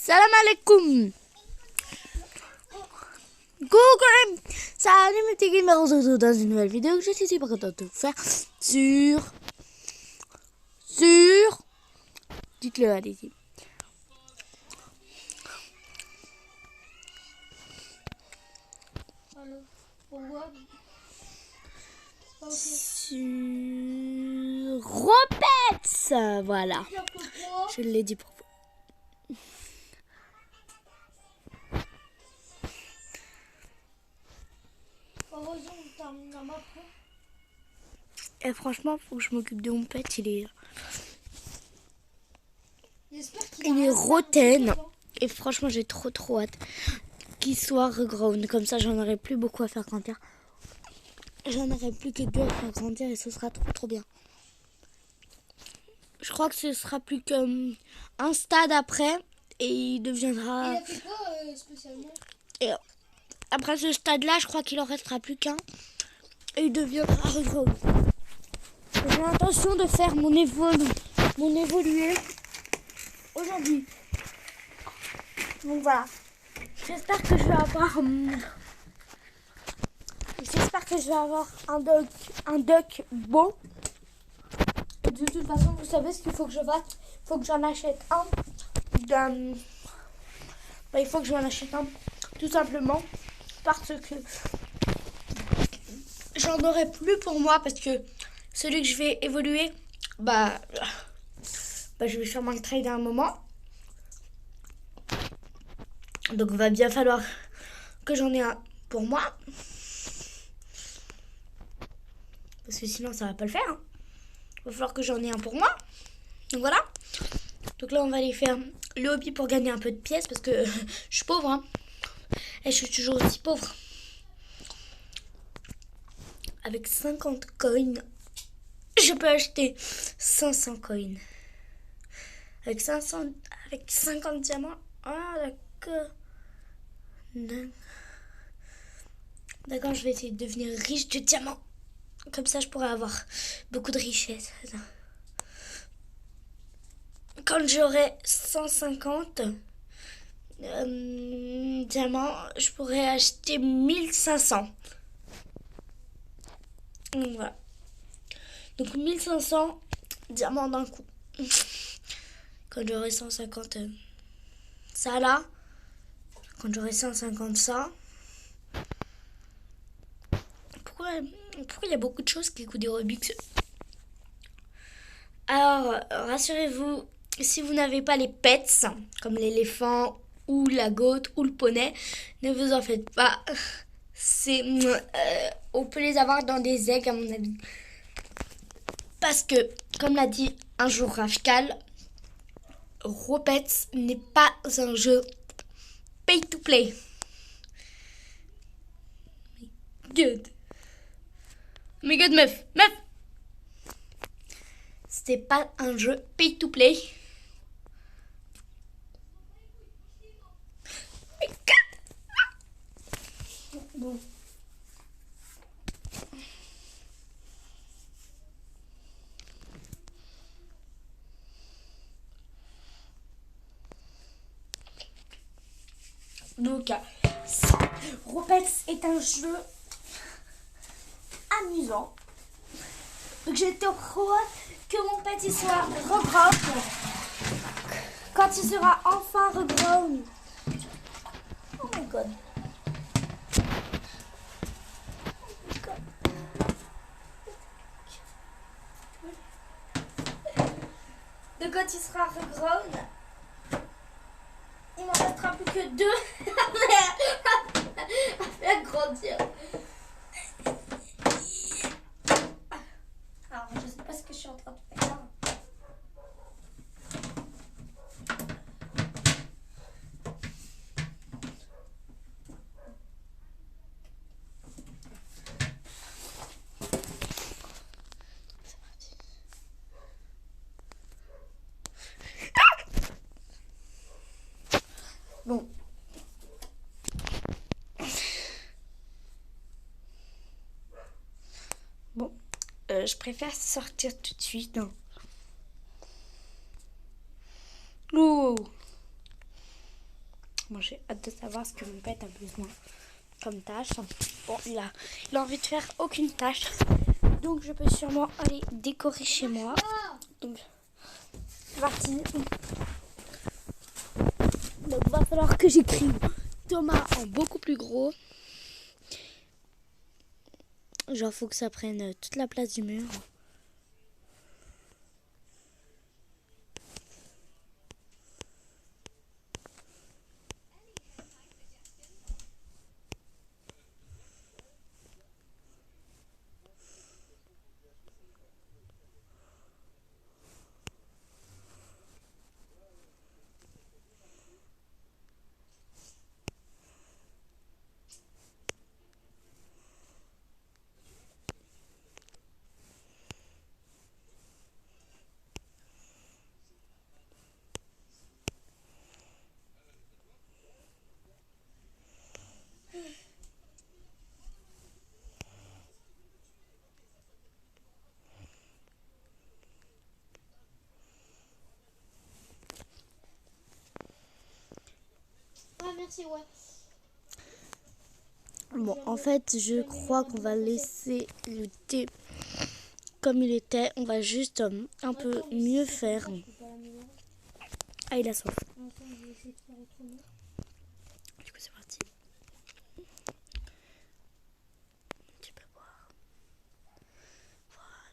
Salam alaikum. Coucou. Salut mes petits gamers, on se retrouve dans une nouvelle vidéo que je suis super contente de faire sur... Dites-le, allez-y. Sur Robets. Voilà. Je l'ai dit pour vous. Et franchement, faut que je m'occupe de mon pet. Il est roten. Et franchement, j'ai trop hâte qu'il soit regrown. Comme ça, j'en aurai plus beaucoup à faire grandir. J'en aurai plus que 2 à faire grandir et ce sera trop bien. Je crois que ce sera plus qu'un stade après et il deviendra... Il a fait quoi spécialement? Et après ce stade-là, je crois qu'il en restera plus qu'un et il deviendra regrown. J'ai l'intention de faire mon évolué aujourd'hui. Donc voilà. J'espère que je vais avoir un duck beau. Et de toute façon, vous savez ce qu'il faut que je fasse. Il faut que j'en achète un. Il faut que j'en achète un. Tout simplement parce que j'en aurai plus pour moi. Parce que celui que je vais évoluer, je vais sûrement le trader à un moment. Donc il va bien falloir que j'en ai un pour moi. Parce que sinon ça va pas le faire. Il va falloir que j'en ai un pour moi. Donc voilà. Donc là on va aller faire le hobby pour gagner un peu de pièces. Parce que je suis pauvre. Hein. Et je suis toujours aussi pauvre. Avec 50 coins, je peux acheter 500 coins. Avec 50 diamants. Ah d'accord. D'accord, je vais essayer de devenir riche de diamants. Comme ça, je pourrais avoir beaucoup de richesses. Quand j'aurai 150 diamants, je pourrais acheter 1500. Donc voilà. Donc 1500 diamants d'un coup. Quand j'aurai 150 ça là. Quand j'aurai 150 ça. Pourquoi il y a beaucoup de choses qui coûtent des Robux? Alors, rassurez-vous, si vous n'avez pas les pets, comme l'éléphant ou la goat ou le poney, ne vous en faites pas. On peut les avoir dans des eggs à mon avis. Parce que, comme l'a dit un jour Rafkal, Robets n'est pas un jeu pay to play. Good. Mais good meuf. C'était pas un jeu pay to play. Bon. Donc, Roblox est un jeu amusant. Donc, j'ai trop hâte que mon petit soit regrown. Quand il sera enfin regrown. Oh my god. Donc, quand il sera regrown, il m'en restera plus que 2 à faire grandir. Alors, je sais pas ce que je suis en train de faire. C'est parti. Bon. Je préfère sortir tout de suite. Non. Oh. Moi j'ai hâte de savoir ce que mon pet a besoin comme tâche. Bon, il a envie de faire aucune tâche. Donc je peux sûrement aller décorer chez moi. Donc c'est parti. Donc il va falloir que j'écrive Thomas en beaucoup plus gros. Genre faut que ça prenne toute la place du mur. Ah, merci, ouais. Bon, en fait, je crois qu'on va laisser le thé comme il était. On va juste un peu mieux faire. Ah, il a soif. Attends, je vais essayer de faire autrement. Du coup, c'est parti. Tu peux boire. Voilà.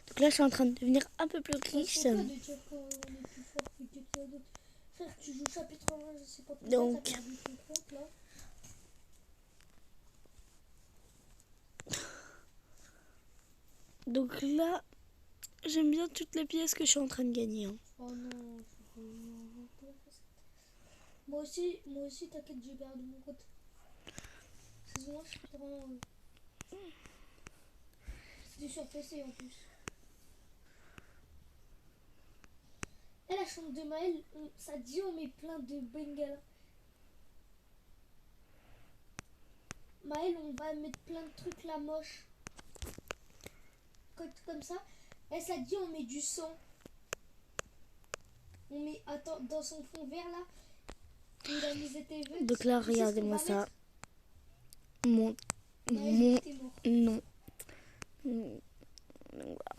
Donc là, je suis en train de devenir un peu plus riche. C'est pas de dire qu'on est plus fort que quelqu'un d'autre. Frère, tu joues chapitre 1, je sais pas pourquoi Donc. t'as perdu ton compte, là. Donc là, j'aime bien toutes les pièces que je suis en train de gagner. Hein. Oh non, je vais inventer la facette. Moi aussi, t'inquiète, j'ai perdu mon compte. Excuse-moi, je suis vraiment... C'était sur PC en plus. Et la chambre de Maël, ça dit on met plein de bengala. Maël, on va mettre plein de trucs là moches. Comme ça. Et ça dit on met du sang. On met, attends, dans son fond vert là. Où il a mis des TV. Donc là, regardez-moi ça. Mon... T'es mort. Non.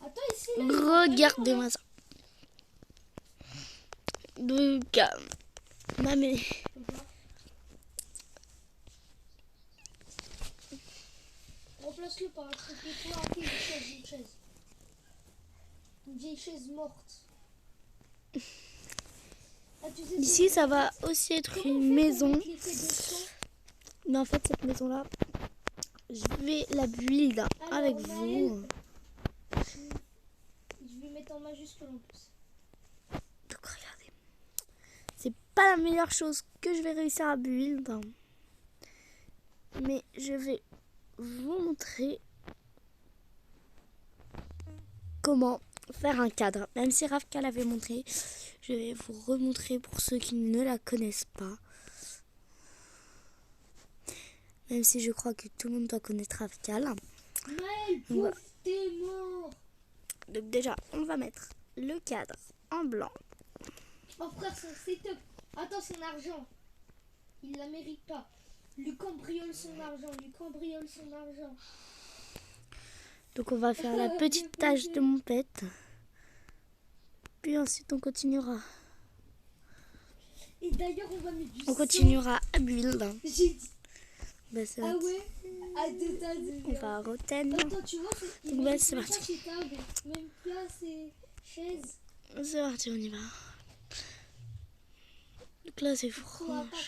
Attends, ici là. Regardez-moi ça. Donc, mamie. Remplace-le par un truc de toi. Ok, une chaise. Une vieille chaise morte. Ah, tu sais, Ici, ça va aussi être comment une on fait maison. pour mettre l'effet de sang? Mais en fait, cette maison-là, je vais la build Alors, avec Maël, vous. je vais mettre en majuscule en plus. Donc, regardez. C'est pas la meilleure chose que je vais réussir à build. Mais je vais vous montrer comment faire un cadre. Même si Rafka l'avait montré, je vais vous remontrer pour ceux qui ne la connaissent pas. Même si je crois que tout le monde doit connaître Rafka. Maël, pouf, t'es mort. Donc déjà, on va mettre le cadre en blanc. Oh frère, son setup. Attends, son argent. Il la mérite pas. Lui cambriole son argent. Donc on va faire la petite tache de mon pet. Puis ensuite on continuera. Et d'ailleurs, on va mettre du On continuera à build. J'ai dit. Bah, c'est Ah ouais. À deux tas de... On va roten. Attends, tu vois, il Donc met c'est même parti. pas ses tables, même pas ses chaises. C'est parti, on y va. Donc là c'est Trop à franche. part.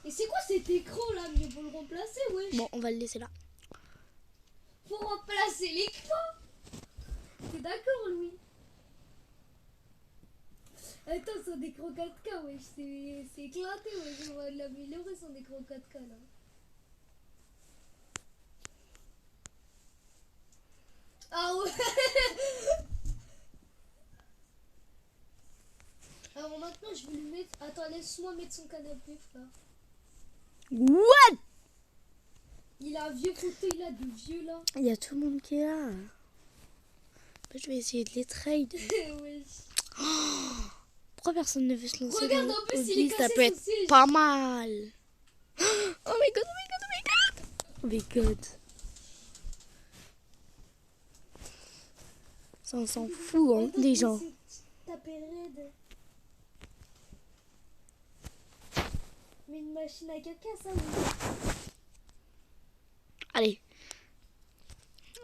Et c'est quoi cet écran là? Mieux vaut le remplacer, wesh. Bon, on va le laisser là. Faut remplacer l'écran. T'es d'accord, Louis? Attends, son écran 4K, wesh. C'est éclaté, wesh. On va l'améliorer son écran 4K là. Ah ouais. Alors maintenant, je vais lui mettre... Attends, laisse-moi mettre son canapé, frère. What? Il a un vieux fauteuil là, de vieux là. Il y a tout le monde qui est là. Je vais essayer de les trade. Wesh. Pourquoi pourquoi personne ne veut se lancer Regarde, dans en plus, il est Hobby? Ça cassé peut son être siège. pas mal. Oh my god, oh my god, oh my god. Oh my god. Ça, on s'en fout, hein, Attends, des mais gens. c'est tapé raide. Mais une machine à caca, ça, oui. Allez.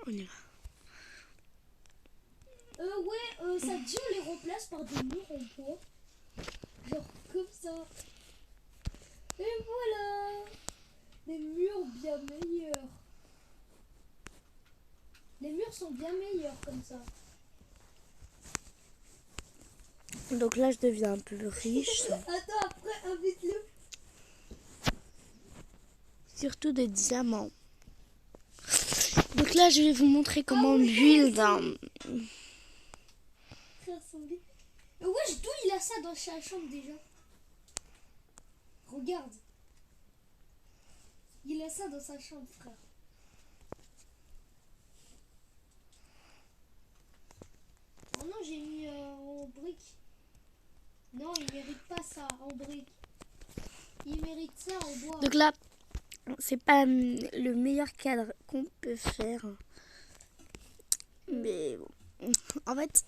On y va. Ouais, ça te dit, on les remplace par des murs en bois. Genre comme ça. Et voilà. Des murs bien meilleurs. Les murs sont bien meilleurs comme ça. Donc là, je deviens un peu riche. Attends, après, invite-le. Surtout des diamants. Donc là, je vais vous montrer comment on build un... Frère, son lit. Wesh, d'où il a ça dans sa chambre déjà? Regarde. Il a ça dans sa chambre, frère. Oh non, j'ai mis en brique. Non, il mérite pas ça en brique. Il mérite ça en bois. Donc là, c'est pas le meilleur cadre qu'on peut faire. Mais bon. En fait,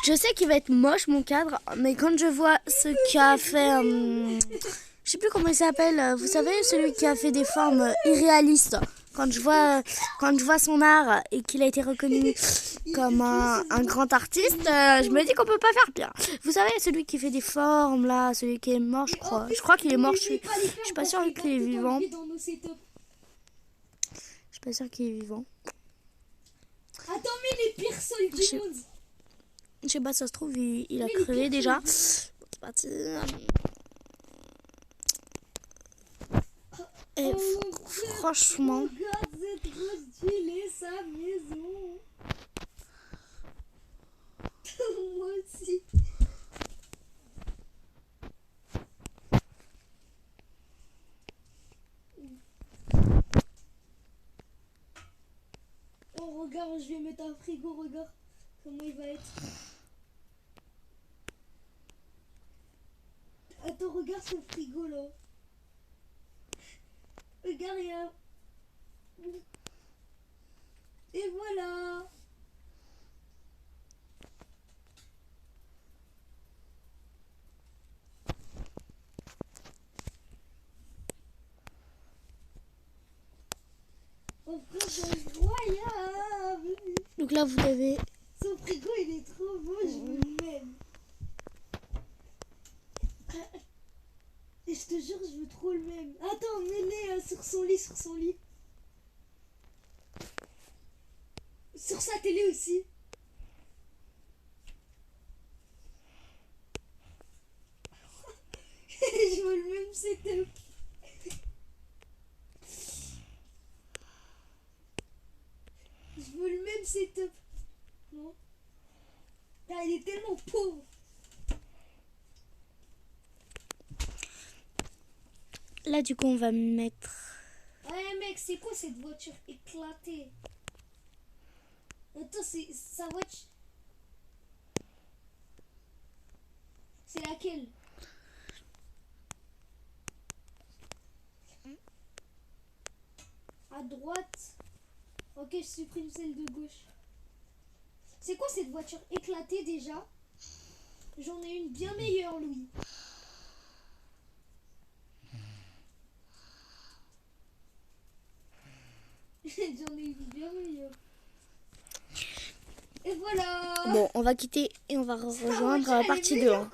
je sais qu'il va être moche mon cadre, mais quand je vois ce qu'a fait... je sais plus comment il s'appelle. Vous savez, celui qui a fait des formes irréalistes. Quand je vois son art et qu'il a été reconnu comme un grand artiste, je me dis qu'on peut pas faire pire. Vous savez, celui qui fait des formes là, celui qui est mort, je crois. Je crois qu'il est mort. Je suis pas sûre qu'il est vivant. Je suis pas sûre qu'il est vivant. Attends, mais les pires sols du monde. Je sais pas, ça se trouve, il a crevé déjà. Bon, c'est parti. Et franchement... Regarde, c'est trop stylé sa maison. Moi aussi. Oh, regarde, je vais mettre un frigo, regarde comment il va être. Attends, regarde ce frigo là. Regarde, il y a... Et voilà. Oh frère, c'est incroyable. Donc là, vous avez... Son frigo, il est trop beau, je veux le même. Et je te jure, je veux trop le même. Attends, mets-les sur son lit, sur son lit. Sur sa télé aussi. Je veux le même setup. Je veux le même setup. Non. Ah, il est tellement pauvre. Là, du coup, on va mettre... Ouais, mec, c'est quoi cette voiture éclatée? Attends, c'est sa voiture. C'est laquelle? À droite. Ok, je supprime celle de gauche. C'est quoi cette voiture éclatée déjà? J'en ai une bien meilleure, Louis. J'en ai une bien meilleure. Et voilà. Bon, on va quitter et on va rejoindre la partie 2.